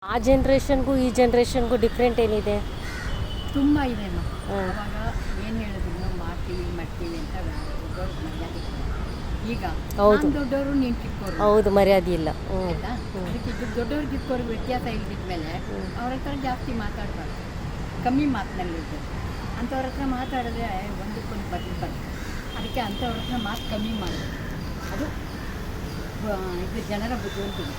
ಆ ಜನ್ರೇಷನ್ಗೂ ಈ ಜನ್ರೇಷನ್ಗೂ ಡಿಫ್ರೆಂಟ್ ಏನಿದೆ? ತುಂಬ ಇದೆ ಅಮ್ಮ. ಹ್ಮ್. ಅವಾಗ ಏನು ಹೇಳಿದ್ರು ಮಾಡ್ತೀವಿ ಅಂತ ದೊಡ್ಡವ್ರು ಮರ್ಯಾದೆ ಕೊಡೋರು. ಈಗ ಹೌದು. ನಾನ್ ದೊಡ್ಡವರು ನೀನು ಚಿಕ್ಕವರು ಹೌದು, ಮರ್ಯಾದೆ ಇಲ್ಲ. ಆಯ್ತಾ? ಅದಕ್ಕೆ ದೊಡ್ಡವ್ರು ಚಿಕ್ಕವ್ರು ವ್ಯತ್ಯಾಸ ಇಲ್ದಿದ್ಮೇಲೆ ಅವ್ರ ಹತ್ರ ಜಾಸ್ತಿ ಮಾತಾಡಬಾರ್ದು, ಕಮ್ಮಿ ಮಾತಿನಲ್ಲಿರ್ಬೇಕು. ಅಂಥವ್ರ ಹತ್ರ ಮಾತಾಡಿದ್ರೆ ಒಂದಕ್ಕೊಂದು ಬರ್ತದೆ. ಅದಕ್ಕೆ ಅಂಥವ್ರ ಹತ್ರ ಮಾತು ಕಮ್ಮಿ ಮಾಡಬೇಕು. ಅದು ಇದು ಜನರ ಬುದ್ಧಿವಂತಿಕೆ.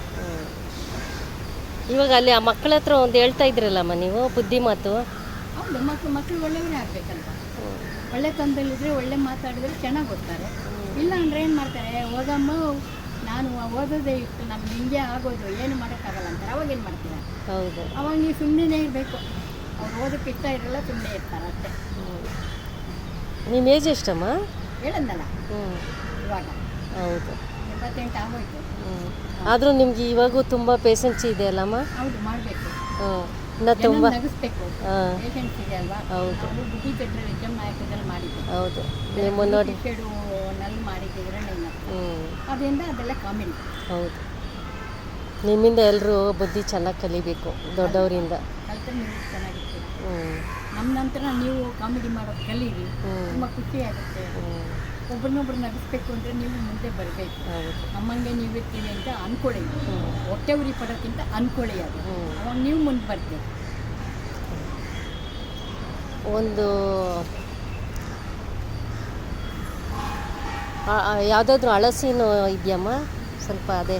ಇವಾಗ ಅಲ್ಲಿ ಆ ಮಕ್ಕಳ ಹತ್ರ ಒಂದು ಹೇಳ್ತಾ ಇದ್ರಲ್ಲಮ್ಮ ನೀವು ಬುದ್ಧಿ ಮಾತು. ಹೌದು, ಮಕ್ಕಳು ಒಳ್ಳೆಯವರೇ ಆಗಬೇಕಲ್ವ. ಒಳ್ಳೆ ತಂದಲ್ಲಿದ್ದರೆ ಒಳ್ಳೆ ಮಾತಾಡಿದ್ರೆ ಚೆನ್ನಾಗಿ ಓದ್ತಾರೆ. ಇಲ್ಲ ಅಂದರೆ ಏನು ಮಾಡ್ತಾರೆ, ಹೋಗಮ್ಮ ನಾನು ಓದೋದೇ ಇತ್ತು, ನಮ್ಗೆ ಹಿಂಗೆ ಆಗೋದು, ಏನು ಮಾಡೋಕ್ಕಾಗಲ್ಲ ಅಂತಾರೆ. ಅವಾಗ ಏನು ಮಾಡ್ತೀರಾ? ಹೌದು. ಅವಾಗ ನೀವು ಸುಮ್ಮನೆ ಇರಬೇಕು. ಅವ್ರು ಓದೋಕ್ಕೆ ಇಷ್ಟ ಇರಲ್ಲ, ಸುಮ್ಮನೆ ಇರ್ತಾರೆ ಅಷ್ಟೇ. ನಿಮ್ಮ ಏಜ್ ಎಷ್ಟಮ್ಮ? ಹೇಳಂದಲ್ಲ ಇವಾಗ ಹೌದು. 78 ಆಗೋಯ್ತು. ಆದರೂ ನಿಮ್ಗೆ ಇವಾಗೂ ತುಂಬ ಪೇಷನ್ಸ್ ಇದೆ ಅಲ್ಲಮ್ಮ? ಹೌದು, ಮಾಡಬೇಕು. ಇನ್ನು ತುಂಬ ನಗಿಸ್ಬೇಕು. ಪೇಷನ್ಸ್ ಇದೆ ಅಲ್ವಾ? ಹೌದು. ನಾವು ಬುದ್ಧಿ ಪೆಟ್ರೋಲ್ ಎಕ್ಸಾಮ್ ನಾಯಕದಲ್ಲಿ ಮಾಡಿದ್ದೆ. ಹೌದು. ನಿಮ್ಮ ನೋಡಿ ನಲ್ಲಿ ಮಾಡಿದ್ದಿದ್ರೆ ಅದರಿಂದ ಅದೆಲ್ಲ ಕಾಮಿಡಿ. ಹೌದು. ನಿಮ್ಮಿಂದ ಎಲ್ಲರೂ ಬುದ್ಧಿ ಚೆನ್ನಾಗಿ ಕಲಿಬೇಕು, ದೊಡ್ಡವರಿಂದ. ಕಲ್ತು ನೀವು ಚೆನ್ನಾಗಿರ್ತೀರಿ. ನಮ್ಮ ನಂತರ ನೀವು ಕಾಮಿಡಿ ಮಾಡೋದು ಕಲೀರಿ, ತುಂಬ ಖುಷಿ ಆಗುತ್ತೆ. ಒಬ್ರನ್ನೊಬ್ರು ನಗಿಸ್ಬೇಕು ಅಂದರೆ ನೀವು ಮುಂದೆ ಬರಬೇಕು. ನಮ್ಮಂಗೆ ನೀವು ಇರ್ತೀವಿ ಅಂತ ಅಂದ್ಕೊಳ್ಳಿ, ಹೊಟ್ಟೆ ಉರಿ ಪಡೋಕ್ಕಿಂತ ಅಂದ್ಕೊಳ್ಳಿ. ಅದು ಅವಾಗ ನೀವು ಮುಂದೆ ಬರ್ತೀರಿ. ಒಂದು ಯಾವುದಾದ್ರೂ ಅಳಸೀನು ಇದೆಯಮ್ಮ? ಸ್ವಲ್ಪ ಅದೇ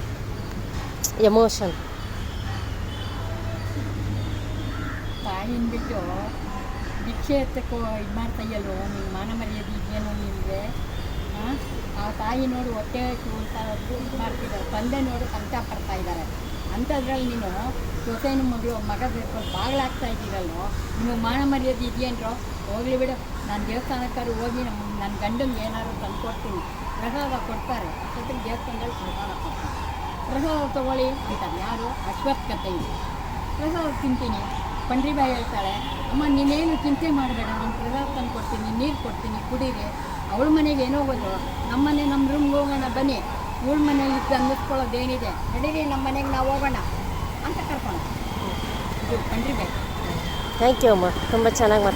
ಎಮೋಷನ್. ತಾಯಿನ ಬಿಟ್ಟು ಭಿಕ್ಷೆ ಎತ್ತಕ್ಕೋ ಇದು ಮಾಡ್ತಾಯಲ್ಲೋ, ನೀನು ಮಾನ ಮರ್ಯಾದೆ ಇದೆಯೇನೋ ನಿಮಗೆ. ಆ ತಾಯಿ ನೋಡು ಹೊಟ್ಟೆ ಅಂತ ಇದು ಮಾಡ್ತಿದ್ದಾರೆ, ತಂದೆ ನೋಡು ಕಂಟ ಪಡ್ತಾ ಇದ್ದಾರೆ. ಅಂಥದ್ರಲ್ಲಿ ನೀನು ಸೊಸೆನ ಮಗ ಬೇಕು ಬಾಗ್ಲಾಗ್ತಾ ಇದ್ದೀರಲ್ಲೋ, ನೀವು ಮಾನ ಮರ್ಯಾದೆ ಇದೆಯೇನ್ರೋ? ಹೋಗ್ಲಿ ಬಿಡು, ನಾನು ದೇವಸ್ಥಾನಕ್ಕಾದ್ರು ಹೋಗಿ ನನ್ನ ಗಂಡಂಗೆ ಏನಾದ್ರು ತಂದು ಕೊಡ್ತೀನಿ. ಪ್ರಸಾದ ಕೊಡ್ತಾರೆ, ಅಷ್ಟೊತ್ತಿಗೆ ದೇವಸ್ಥಾನದಲ್ಲಿ ಪ್ರಸಾದ ಕೊಡ್ತಾರೆ. ಪ್ರಸಾದ ತೊಗೊಳ್ಳಿ ಅಂತಾರೆ. ಯಾರು? ಅಶ್ವತ್ಥ ಕತೆ ಇದೆ. ಪ್ರಸಾದ ತಿಂತೀನಿ. ಪಂಡ್ರಿಬಾಯಿ ಹೇಳ್ತಾಳೆ, ಅಮ್ಮ ನೀನೇನು ಚಿಂತೆ ಮಾಡಬೇಡ, ನಾನು ಪ್ರಸಾದ ತಂದು ಕೊಡ್ತೀನಿ, ನೀರು ಕೊಡ್ತೀನಿ, ಕುಡೀರಿ. ಅವಳ ಮನೆಗೆ ಏನೋ ಹೋಗೋದು, ನಮ್ಮ ಮನೆ ನಮ್ಮ ರೂಮ್ಗೆ ಹೋಗೋಣ ಬನ್ನಿ, ಇವಳ ಮನೇಲಿ ಅನ್ನಿಸ್ಕೊಳ್ಳೋದೇನಿದೆ, ನಡೀರಿ ನಮ್ಮ ಮನೆಗೆ ನಾವು ಹೋಗೋಣ ಅಂತ ಕರ್ಕೊಂಡು ಇದು ಪಂಡ್ರಿಬಾಯಿ. ಥ್ಯಾಂಕ್ ಯು ಅಮ್ಮ, ತುಂಬ ಚೆನ್ನಾಗಿ